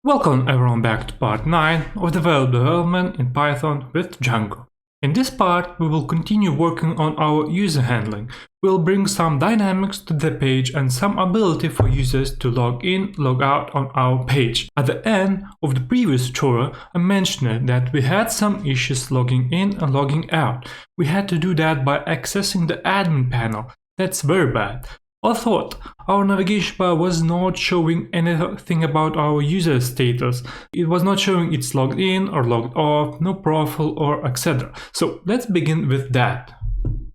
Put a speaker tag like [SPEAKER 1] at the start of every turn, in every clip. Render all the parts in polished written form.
[SPEAKER 1] Welcome everyone back to part 9 of the web development in Python with Django. In this part, we will continue working on our user handling. We'll bring some dynamics to the page and some ability for users to log in, log out on our page. At the end of the previous tutorial, I mentioned that we had some issues logging in and logging out. We had to do that by accessing the admin panel. That's very bad. I thought our navigation bar was not showing anything about our user status. It was not showing it's logged in or logged off, no profile or etc. So let's begin with that.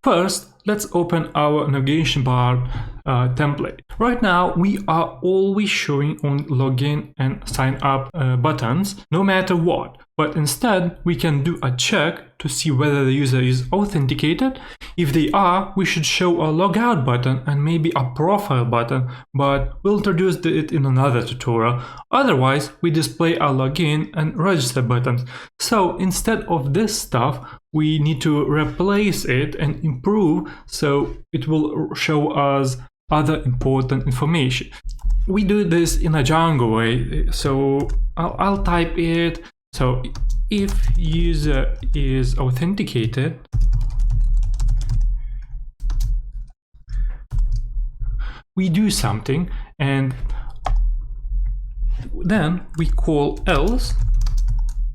[SPEAKER 1] First, let's open our navigation bar template. Right now, we are always showing on login and sign up buttons, no matter what. But instead, we can do a check to see whether the user is authenticated. If they are, we should show a logout button and maybe a profile button, but we'll introduce it in another tutorial. Otherwise, we display a login and register buttons. So instead of this stuff, we need to replace it and improve so it will show us other important information. We do this in a Django way, so I'll type it. So if user is authenticated, we do something and then we call else,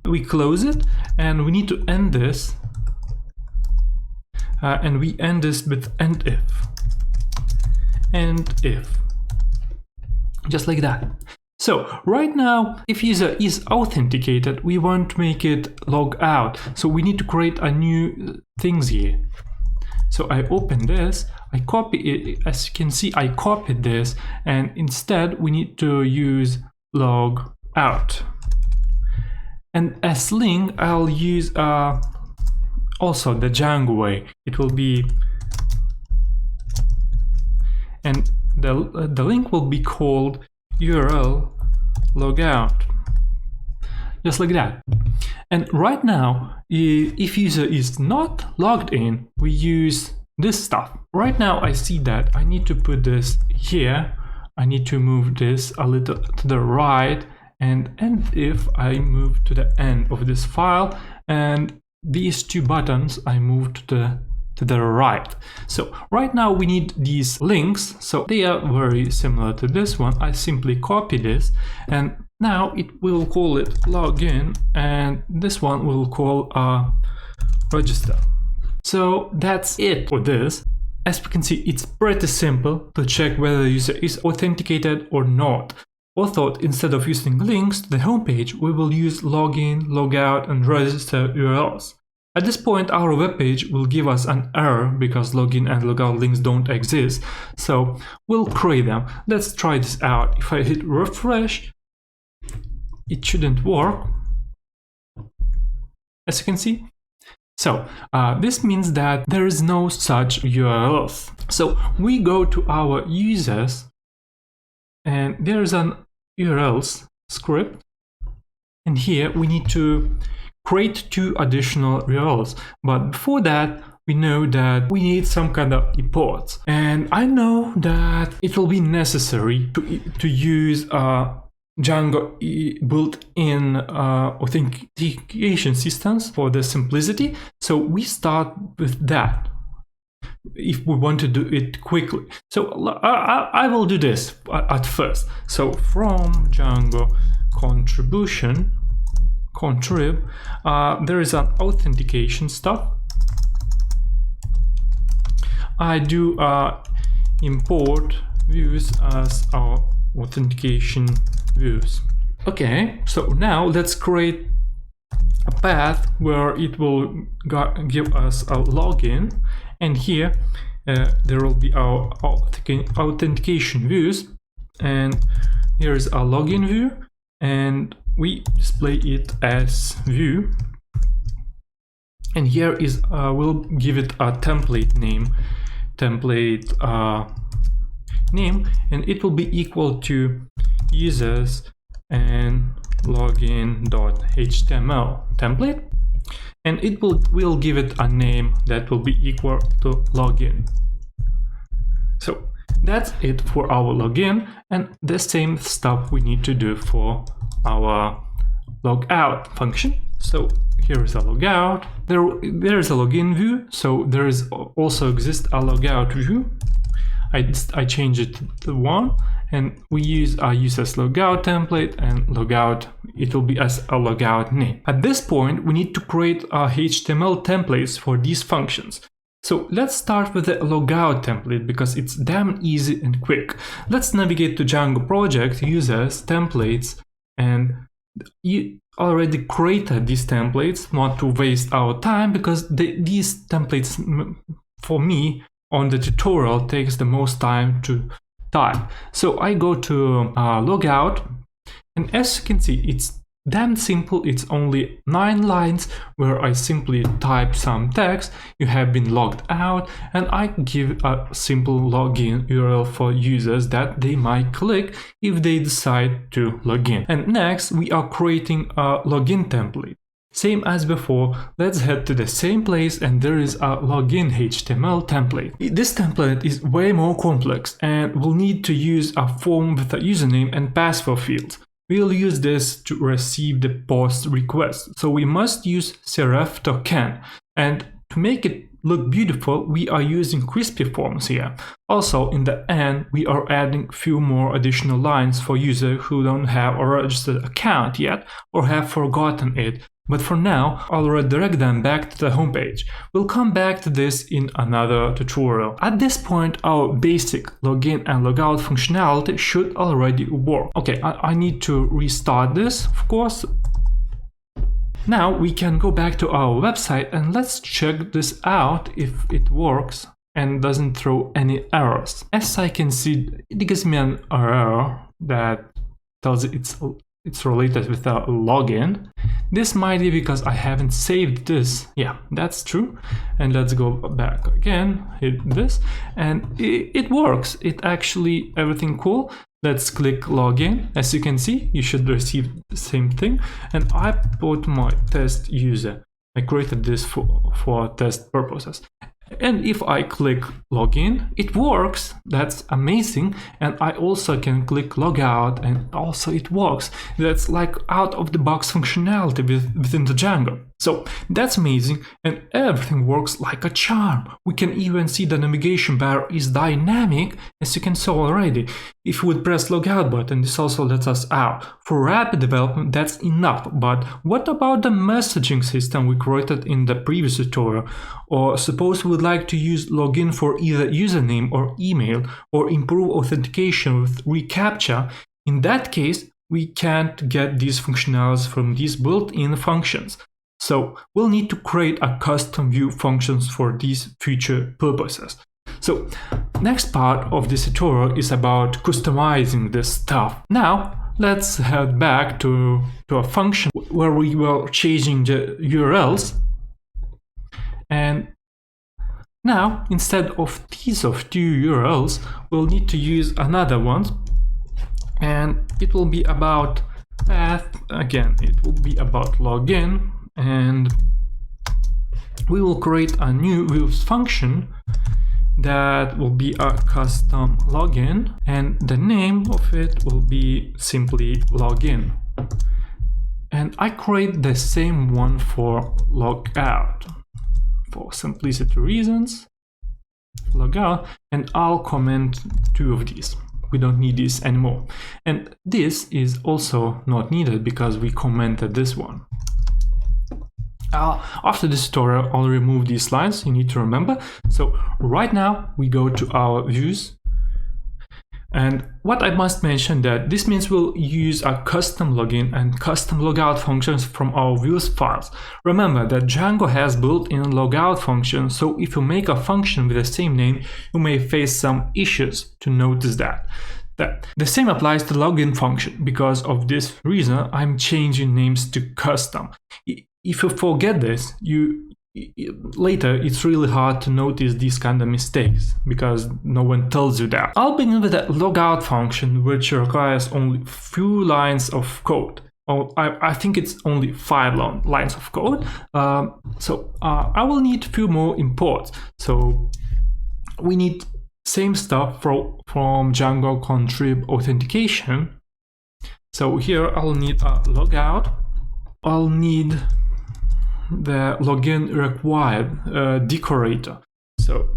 [SPEAKER 1] we close it, and we need to end this and we end this with end if, just like that. So right now, if user is authenticated, we want to make it log out. So we need to create a new things here. So I open this, I copy it. As you can see, I copied this, and instead we need to use log out. And as link, I'll use also the Django way. It will be, and the link will be called URL logout, just like that. And right now, if user is not logged in, we use this stuff. Right now I see that I need to put this here, I need to move this a little to the right, and if I move to the end of this file, and these two buttons I move to the right. So right now we need these links, so they are very similar to this one. I simply copy this, and now it will call it login, and this one will call register. So that's it for this. As we can see, it's pretty simple to check whether the user is authenticated or not. Although instead of using links to the homepage, we will use login, logout, and register URLs. At this point, our web page will give us an error because login and logout links don't exist, so we'll create them. Let's try this out. If I hit refresh, it shouldn't work, as you can see. So this means that there is no such URLs. So we go to our users, and there's an URLs script, and here we need to create 2 additional URLs. But before that, we know that we need some kind of imports, and I know that it will be necessary to use Django built-in authentication systems for the simplicity. So we start with that if we want to do it quickly. So I will do this at first. So from Django contrib, there is an authentication stuff. I do import views as our authentication views. Okay, so now let's create a path where it will give us a login, and here there will be our authentication views, and here is a login view, and we display it as view, and here is we'll give it a template name, and it will be equal to users and login.html template, and it will give it a name that will be equal to login. So that's it for our login, and the same stuff we need to do for our logout function. So here is a logout. There is a login view, so there is also exists a logout view. I change it to 1, and we use our users logout template and logout. It will be as a logout name. At this point, we need to create our HTML templates for these functions. So let's start with the logout template because it's damn easy and quick. Let's navigate to Django project, users, templates, and you already created these templates, not to waste our time because these templates for me on the tutorial takes the most time to type. So I go to logout, and as you can see, it's damn simple. It's only 9 lines where I simply type some text. You have been logged out, and I give a simple login URL for users that they might click if they decide to log in. And next, we are creating a login template. Same as before, let's head to the same place, and there is a login HTML template. This template is way more complex and we'll need to use a form with a username and password fields. We'll use this to receive the post request. So we must use serif token, and to make it look beautiful, we are using crispy forms here. Also, in the end, we are adding few more additional lines for users who don't have a registered account yet or have forgotten it. But for now, I'll redirect them back to the homepage. We'll come back to this in another tutorial. At this point, our basic login and logout functionality should already work. Okay, I need to restart this, of course. Now we can go back to our website and let's check this out if it works and doesn't throw any errors. As I can see, it gives me an error that tells it it's related with a login. This might be because I haven't saved this. Yeah, that's true. And let's go back again, hit this, and it works. It actually, everything cool. Let's click login. As you can see, you should receive the same thing. And I put my test user. I created this for test purposes. And if I click login, it works. That's amazing. And I also can click logout, and also it works. That's like out of the box functionality within the Django. So that's amazing, and everything works like a charm. We can even see the navigation bar is dynamic, as you can see already. If we would press logout button, this also lets us out. For rapid development, that's enough. But what about the messaging system we created in the previous tutorial? Or suppose we would like to use login for either username or email, or improve authentication with reCAPTCHA. In that case, we can't get these functionalities from these built-in functions. So we'll need to create a custom view functions for these future purposes. So next part of this tutorial is about customizing this stuff. Now let's head back to a function where we were changing the URLs. And now instead of these two URLs, we'll need to use another one. And it will be about path. Again, it will be about login. And we will create a new views function that will be a custom login, and the name of it will be simply login. And I create the same one for logout for simplicity reasons. Logout, and I'll comment 2 of these. We don't need this anymore. And this is also not needed because we commented this one. After this tutorial, I'll remove these lines, you need to remember. So right now we go to our views. And what I must mention that this means we'll use a custom login and custom logout functions from our views files. Remember that Django has built-in logout functions, so if you make a function with the same name, you may face some issues to notice that. The same applies to the login function. Because of this reason, I'm changing names to custom. If you forget this, later it's really hard to notice these kind of mistakes because no one tells you that. I'll begin with the logout function, which requires only few lines of code. I think it's only 5 lines of code. So I will need a few more imports. So we need same stuff from Django contrib authentication. So here I'll need a logout. I'll need the login required decorator. So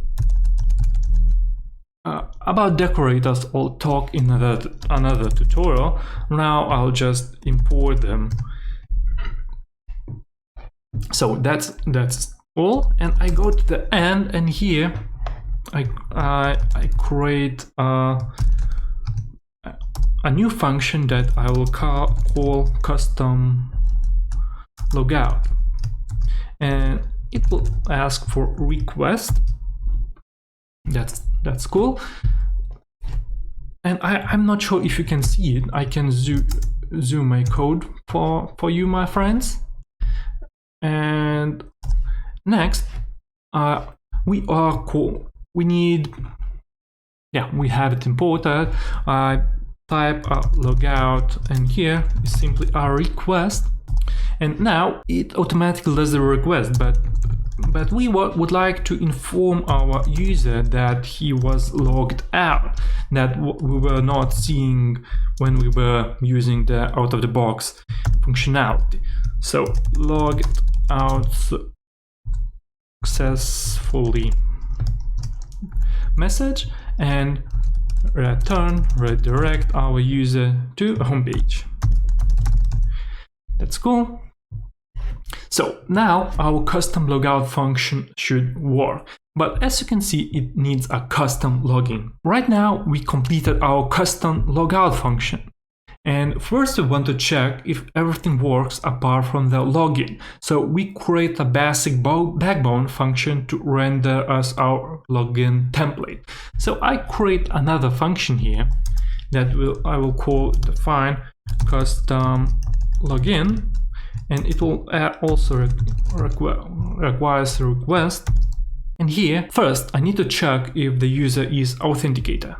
[SPEAKER 1] about decorators I'll talk in another tutorial. Now I'll just import them. So that's all, and I go to the end, and here I create a new function that I will call custom logout, and it will ask for request. That's cool. And I'm not sure if you can see it. I can zoom my code for you, my friends. And next, we have it imported. I type a logout, and here is simply a request. And now it automatically does the request, but we would like to inform our user that he was logged out, that we were not seeing when we were using the out-of-the-box functionality. So logged out successfully message, and redirect our user to a home page. That's cool. So now our custom logout function should work, but as you can see, it needs a custom login. Right now we completed our custom logout function, and first we want to check if everything works apart from the login. So we create a basic backbone function to render us our login template. So I create another function here that I will call define custom login, and it will also requires a request. And here first I need to check if the user is authenticator.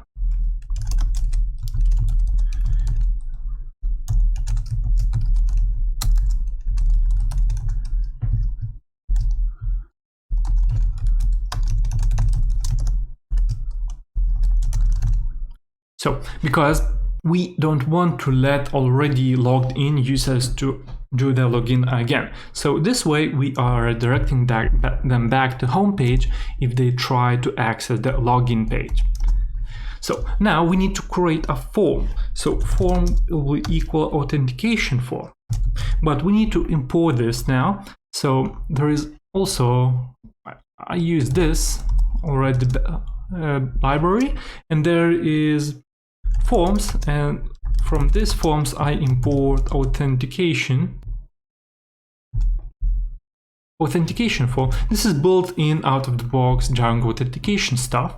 [SPEAKER 1] So because we don't want to let already logged in users to do the login again. So this way we are redirecting them back to home page if they try to access the login page. So now we need to create a form. So form will equal authentication form, but we need to import this now. So there is also, I use this already library, and there is forms, and from these forms I import authentication form. This is built in out-of-the-box Django authentication stuff,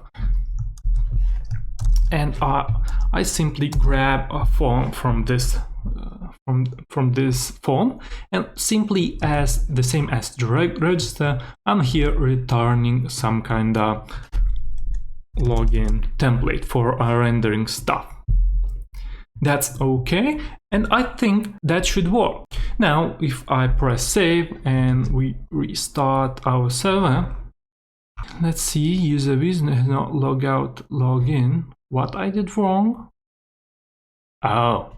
[SPEAKER 1] and I simply grab a form from this form, and simply as the same as the register, I'm here returning some kind of login template for our rendering stuff. That's okay, and I think that should work. Now if I press save and we restart our server, let's see, user business not logout login. What I did wrong? Oh,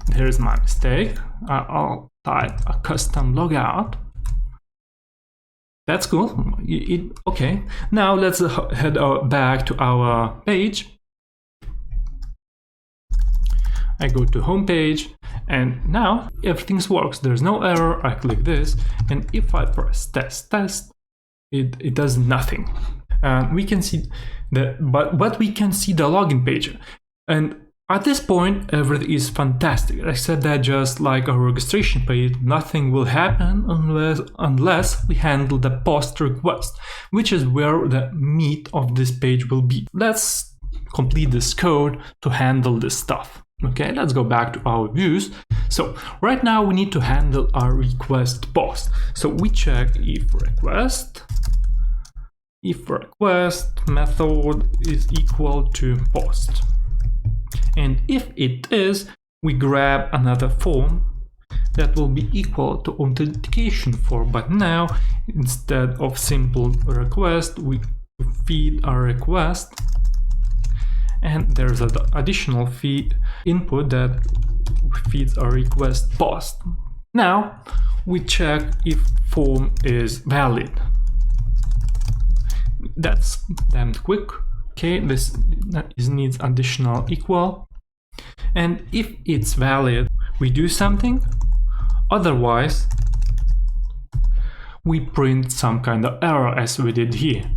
[SPEAKER 1] there's my mistake. I'll type a custom logout. That's cool. Okay, now let's head back to our page. I go to home page, and now everything works. There's no error. I click this, and if I press test, it does nothing. We can see but we can see the login page, and at this point everything is fantastic, except that just like our registration page, nothing will happen unless we handle the post request, which is where the meat of this page will be. Let's complete this code to handle this stuff. Okay, let's go back to our views. So right now we need to handle our request post. So we check if request method is equal to post. And if it is, we grab another form that will be equal to authentication form. But now, instead of simple request, we feed our request. and there's an additional input that feeds a request post. Now we check if form is valid. That's damn quick. Okay, this needs additional equal, and if it's valid, we do something. Otherwise, we print some kind of error as we did here.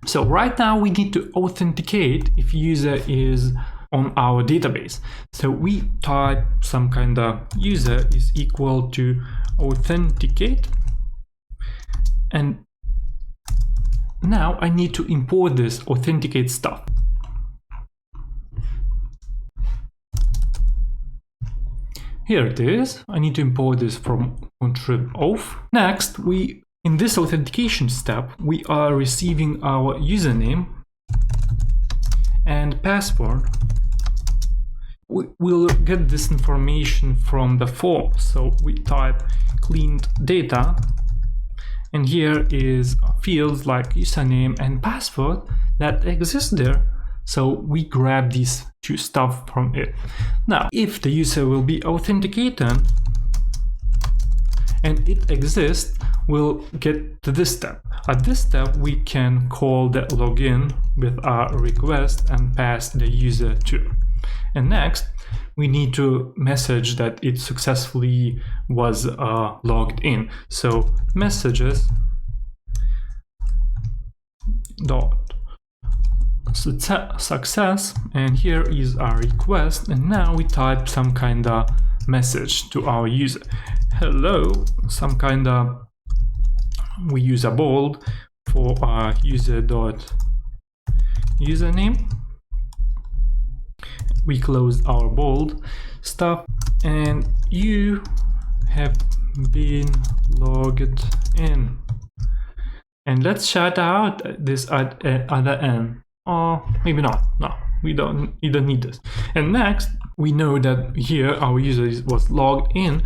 [SPEAKER 1] So right now we need to authenticate if user is on our database. So we type some kind of user is equal to authenticate, and now I need to import this authenticate stuff. Here it is. I need to import this from contrib-auth. Next, in this authentication step, we are receiving our username and password. We'll get this information from the form. So we type cleaned data, and here is fields like username and password that exist there. So we grab these two stuff from it. Now, if the user will be authenticated and it exists, we'll get to this step. At this step, we can call the login with our request and pass the user to. And next, we need to message that it successfully was logged in. So messages dot success, and here is our request, and now we type some kind of message to our user. Hello, some kind of, we use a bold for our user.username. We close our bold stuff, and you have been logged in. And let's shout out this at other end. Or maybe not. No, we don't need this. And next, we know that here our user was logged in,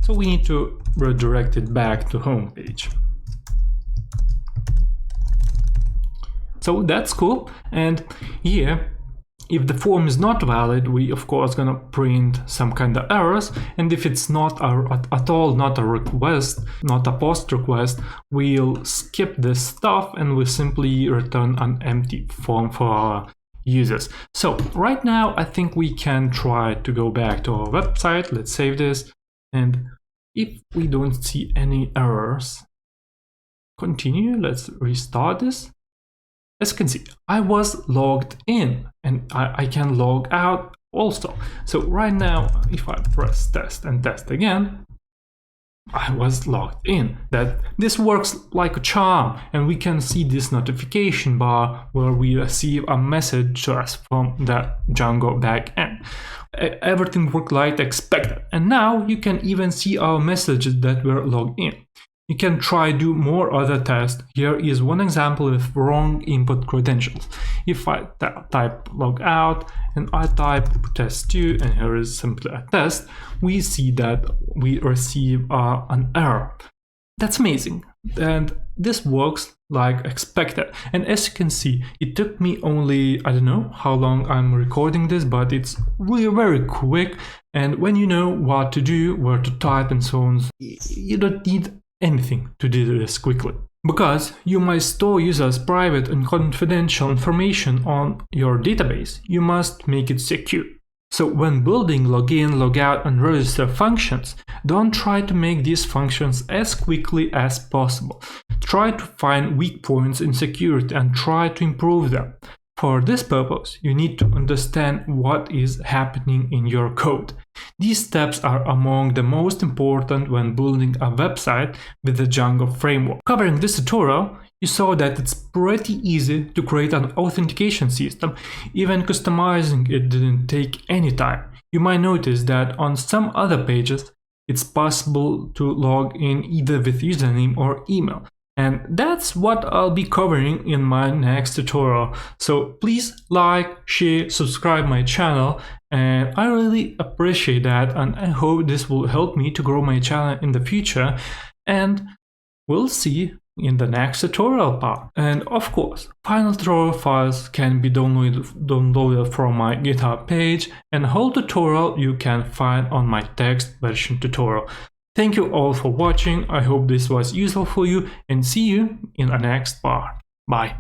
[SPEAKER 1] so we need to redirect it back to home page. So that's cool. And here, if the form is not valid, we of course gonna print some kind of errors, and if it's not at all not a request, not a post request, we'll skip this stuff and we simply return an empty form for our users. So right now I think we can try to go back to our website. Let's save this, and if we don't see any errors, continue. Let's restart this. As you can see, I was logged in, and I can log out also. So right now, if I press test and test again, I was logged in. That this works like a charm, and we can see this notification bar where we receive a message to us from the Django backend. Everything worked like expected, and now you can even see our messages that were logged in. You can try do more other tests. Here is one example with wrong input credentials. If I type logout and I type test2, and here is simply a test, we see that we receive an error. That's amazing. And this works like expected. And as you can see, it took me only, I don't know how long I'm recording this, but it's really very quick. And when you know what to do, where to type and so on, you don't need anything to do this quickly, because you might store users' private and confidential information on your database. You must make it secure. So when building login, logout, and register functions, don't try to make these functions as quickly as possible. Try to find weak points in security and try to improve them. For this purpose, you need to understand what is happening in your code. These steps are among the most important when building a website with the Django framework. Covering this tutorial, you saw that it's pretty easy to create an authentication system. Even customizing it didn't take any time. You might notice that on some other pages, it's possible to log in either with username or email. And that's what I'll be covering in my next tutorial. So please like, share, subscribe my channel, and I really appreciate that, and I hope this will help me to grow my channel in the future, and we'll see in the next tutorial part. And of course, final tutorial files can be downloaded from my GitHub page, and whole tutorial you can find on my text version tutorial. Thank you all for watching, I hope this was useful for you, and see you in the next part. Bye!